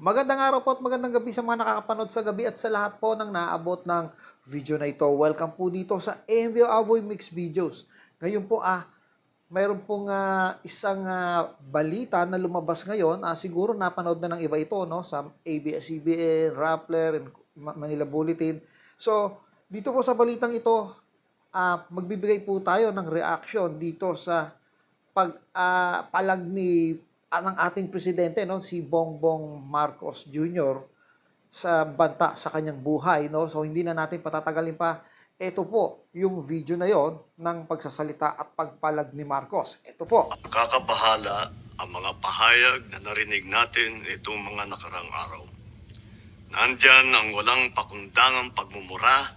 Magandang araw po at magandang gabi sa mga nakakapanood sa gabi at sa lahat po ng naabot ng video na ito. Welcome po dito sa MV Avoy Mix Videos. Ngayon po mayroon pong isang balita na lumabas ngayon. Siguro napanood na ng iba ito no sa ABS-CBN, Rappler, and Manila Bulletin. So, dito po sa balitang ito, magbibigay po tayo ng reaction dito sa palag ni ng ating presidente no si Bongbong Marcos Jr. sa banta sa kanyang buhay no. So hindi na natin patatagalin pa. Ito po yung video na yon ng pagsasalita at pagpalag ni Marcos. Ito po. Kakabahala ang mga pahayag na narinig natin itong mga nakarang araw. Nandyan ang walang pakundangang pagmumura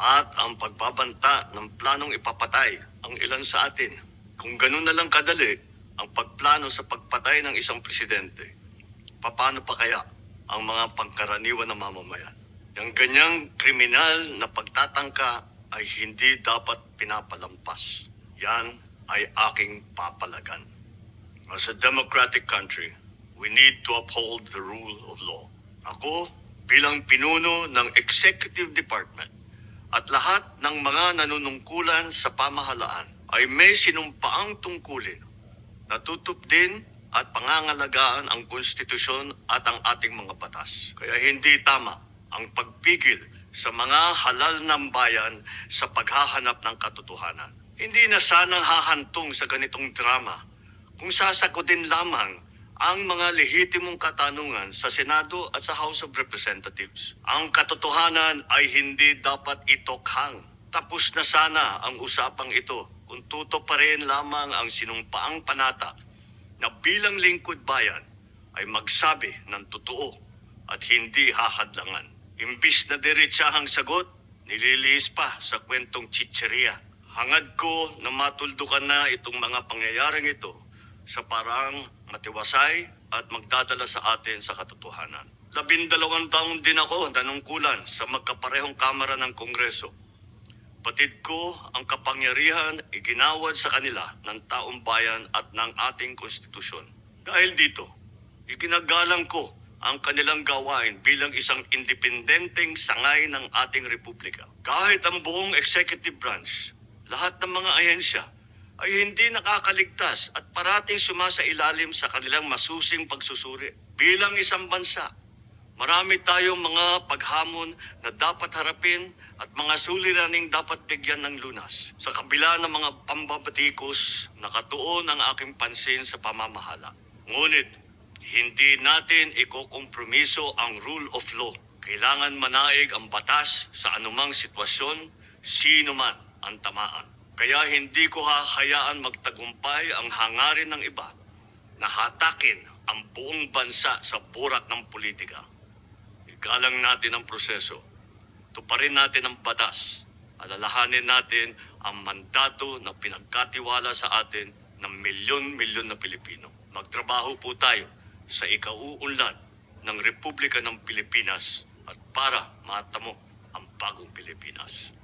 at ang pagbabanta ng planong ipapatay ang ilan sa atin. Kung ganun na lang kadali ang pagplano sa pagpatay ng isang presidente, paano pa kaya ang mga pangkaraniwan na mamamayan? Yung ganyang kriminal na pagtatangka ay hindi dapat pinapalampas. Yan ay aking papalagan. As a democratic country, we need to uphold the rule of law. Ako, bilang pinuno ng Executive Department at lahat ng mga nanunungkulan sa pamahalaan ay may sinumpaang tungkulin na tutupdin at pangangalagaan ang konstitusyon at ang ating mga batas. Kaya hindi tama ang pagpigil sa mga halal ng bayan sa paghahanap ng katotohanan. Hindi na sanang hahantong sa ganitong drama kung sasagutin lamang ang mga lehitimong katanungan sa Senado at sa House of Representatives. Ang katotohanan ay hindi dapat itokhang. Tapos na sana ang usapang ito kung tutuparin lamang ang sinumpaang panata na bilang lingkod bayan ay magsabi ng totoo at hindi hahadlangan. Imbis na diretsahang sagot, nililihis pa sa kwentong chicheria. Hangad ko na matuldukan na itong mga pangyayaring ito sa parang matiwasay at magdadala sa atin sa katotohanan. 12 taon din ako nanungkulan sa magkaparehong kamara ng Kongreso. Batid ko ang kapangyarihan iginawad sa kanila ng taong bayan at ng ating konstitusyon. Dahil dito, iginagalang ko ang kanilang gawain bilang isang independenteng sangay ng ating republika. Kahit ang buong executive branch, lahat ng mga ahensya ay hindi nakakaligtas at parating sumasailalim sa kanilang masusing pagsusuri. Bilang isang bansa, marami tayong mga paghamon na dapat harapin at mga suliraning dapat bigyan ng lunas. Sa kabila ng mga pambabatikos, nakatuon ang aking pansin sa pamamahala. Ngunit, hindi natin ikokompromiso ang rule of law. Kailangan manaig ang batas sa anumang sitwasyon, sino man ang tamaan. Kaya hindi ko hahayaan magtagumpay ang hangarin ng iba na hatakin ang buong bansa sa burak ng politika. Igalang natin ang proseso. Tuparin natin ang batas. Alalahanin natin ang mandato na pinagkatiwala sa atin ng milyon-milyon na Pilipino. Magtrabaho po tayo sa ikauunlad ng Republika ng Pilipinas at para matamo ang bagong Pilipinas.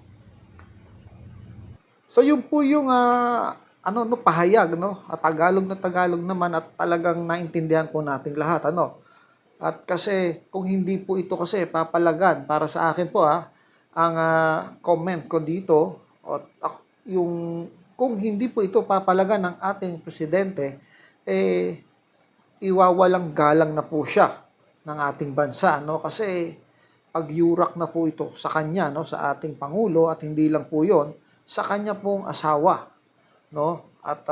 So yun po yung pahayag no. At Tagalog na Tagalog naman at talagang naintindihan po nating lahat ano. At kasi kung hindi po ito kasi papalagan para sa akin po ang comment ko dito o yung kung hindi po ito papalagan ng ating presidente iwawalang galang na po siya ng ating bansa no kasi pagyurak na po ito sa kanya no sa ating pangulo at hindi lang po 'yon sa kanya pong asawa no at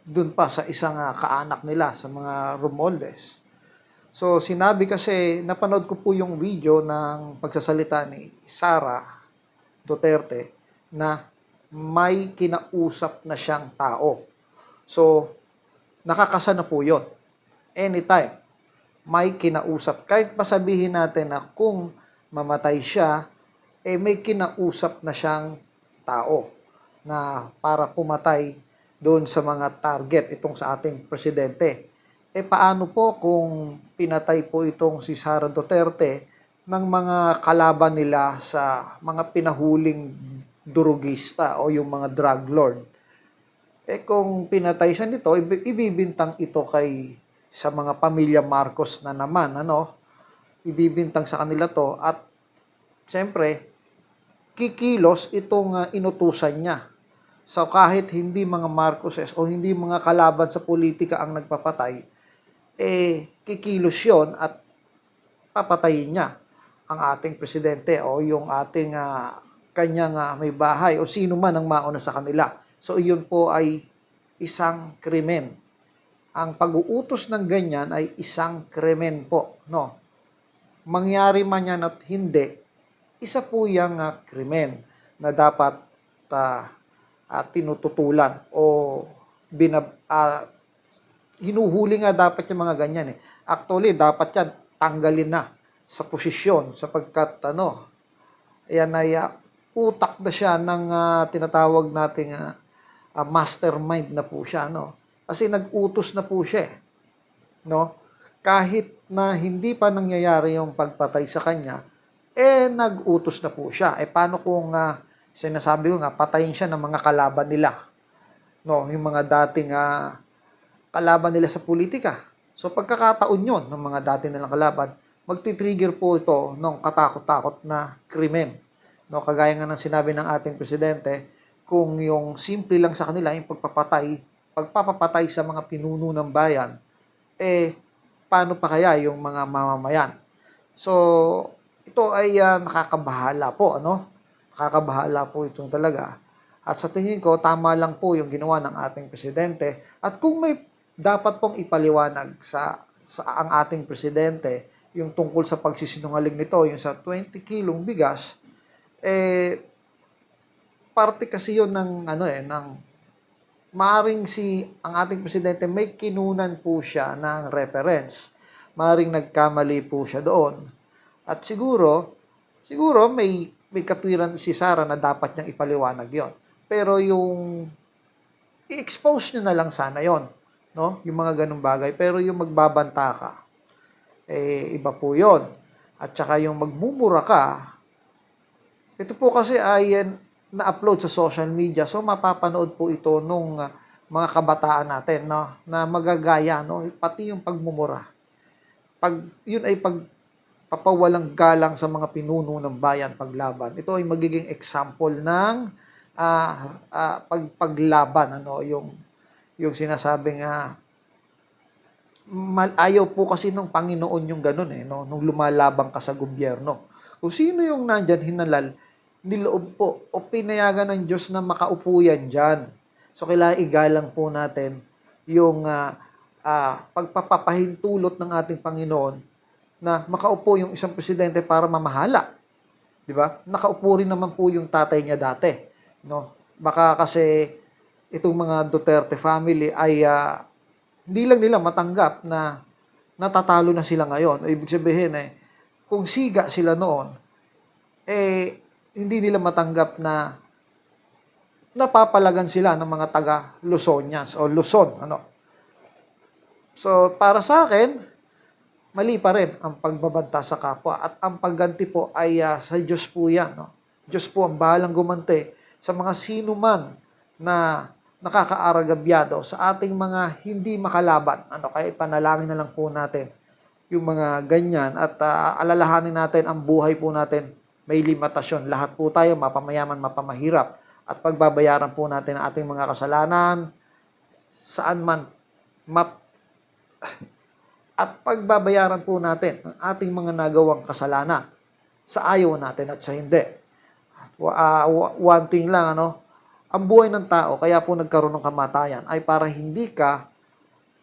doon pa sa isang kaanak nila sa mga Romualdez. So, sinabi kasi, napanood ko po yung video ng pagsasalita ni Sara Duterte na may kinausap na siyang tao. So, nakakasa na po yun. Anytime, may kinausap. Kahit pasabihin natin na kung mamatay siya, may kinausap na siyang tao na para pumatay doon sa mga target itong sa ating presidente. Paano po kung pinatay po itong si Sara Duterte ng mga kalaban nila sa mga pinahuling durugista o yung mga drug lord? Kung pinatay siya nito, ibibintang ito kay sa mga pamilya Marcos na naman, ibibintang sa kanila to at siyempre, kikilos itong inutusan niya. So kahit hindi mga Marcoses o hindi mga kalaban sa politika ang nagpapatay, kikilos yon at papatayin niya ang ating presidente o yung ating kanyang may bahay o sino man ang mauna sa kanila. So iyon po ay isang krimen. Ang pag-uutos ng ganyan ay isang krimen po, no? Mangyari man yan at hindi, isa po yung krimen na dapat tinututulan o hinuhuli nga dapat yung mga ganyan eh. Actually, dapat yan tanggalin na sa posisyon sapagkat ayan ay utak na siya ng tinatawag nating mastermind na po siya, no? Kasi nag-utos na po siya, no? Kahit na hindi pa nangyayari yung pagpatay sa kanya, nag-utos na po siya. Paano kung sinasabi ko nga, patayin siya ng mga kalaban nila, no? Yung mga dating kalaban nila sa politika. So pagkakataon yon ng mga dating nilang kalaban, magti-trigger po ito ng katakot-takot na krimen. No, kagaya nga ng sinabi ng ating presidente, kung yung simple lang sa kanila yung pagpapapatay sa mga pinuno ng bayan, paano pa kaya yung mga mamamayan? So, ito ay nakakabahala po, Nakakabahala po ito talaga. At sa tingin ko, tama lang po yung ginawa ng ating presidente. At kung may dapat pong ipaliwanag sa ang ating presidente, yung tungkol sa pagsisinungaling nito, yung sa 20 kilong bigas, parte kasi yun ng maaring ang ating presidente may kinunan po siya ng reference. Maaring nagkamali po siya doon. At siguro may katwiran si Sara na dapat niyang ipaliwanag yon. Pero yung i-expose niyo na lang sana yon, no? Yung mga ganung bagay. Pero yung magbabanta ka, iba po yon. At saka yung magmumura ka, ito po kasi ay na-upload sa social media. So, mapapanood po ito nung mga kabataan natin, no? Na magagaya, no? Pati yung pagmumura. Yun ay pagpapawalang galang sa mga pinuno ng bayan paglaban. Ito ay magiging example ng paglaban, yung sinasabing ayaw po kasi ng Panginoon yung ganun nung lumalabang ka sa gobyerno. Kung sino yung nandyan hinalal, niloob po o pinayagan ng Diyos na makaupo yan dyan. So, kailangan igalang po natin yung pagpapahintulot ng ating Panginoon na makaupo yung isang presidente para mamahala. Di ba? Nakaupo rin naman po yung tatay niya dati. No? Baka kasi itong mga Duterte family ay hindi lang nila matanggap na natatalo na sila ngayon. Ibig sabihin kung siga sila noon, hindi nila matanggap na napapalagan sila ng mga taga Luzonians o Luzon. So, para sa akin, mali pa rin ang pagbabanta sa kapwa at ang pagganti po ay sa Diyos po yan. Diyos po ang bahalang gumanti sa mga sino man na nakakaaragabyado sa ating mga hindi makalaban. Kaya ipanalangin na lang po natin yung mga ganyan at alalahanin natin ang buhay po natin may limitasyon. Lahat po tayo, mapamayaman, mapamahirap. At pagbabayaran po natin ang ating mga kasalanan, saan man, at pagbabayaran po natin ang ating mga nagawang kasalanan sa ayaw natin at sa hindi. One thing lang, ang buhay ng tao, kaya po nagkaroon ng kamatayan, ay para hindi ka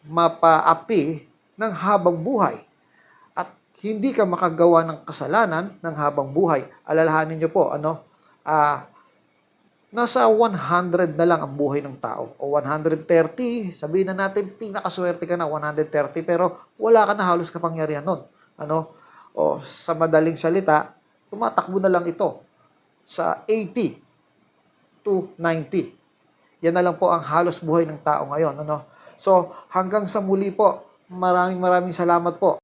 mapaapi ng habang buhay. Hindi ka makagawa ng kasalanan ng habang buhay. Alalahanin niyo po, nasa 100 na lang ang buhay ng tao. O 130, sabihin na natin, pinakaswerte ka na, 130, pero wala ka na halos kapangyarihan nun. O sa madaling salita, tumatakbo na lang ito sa 80 to 90. Yan na lang po ang halos buhay ng tao ngayon. So, hanggang sa muli po, maraming salamat po.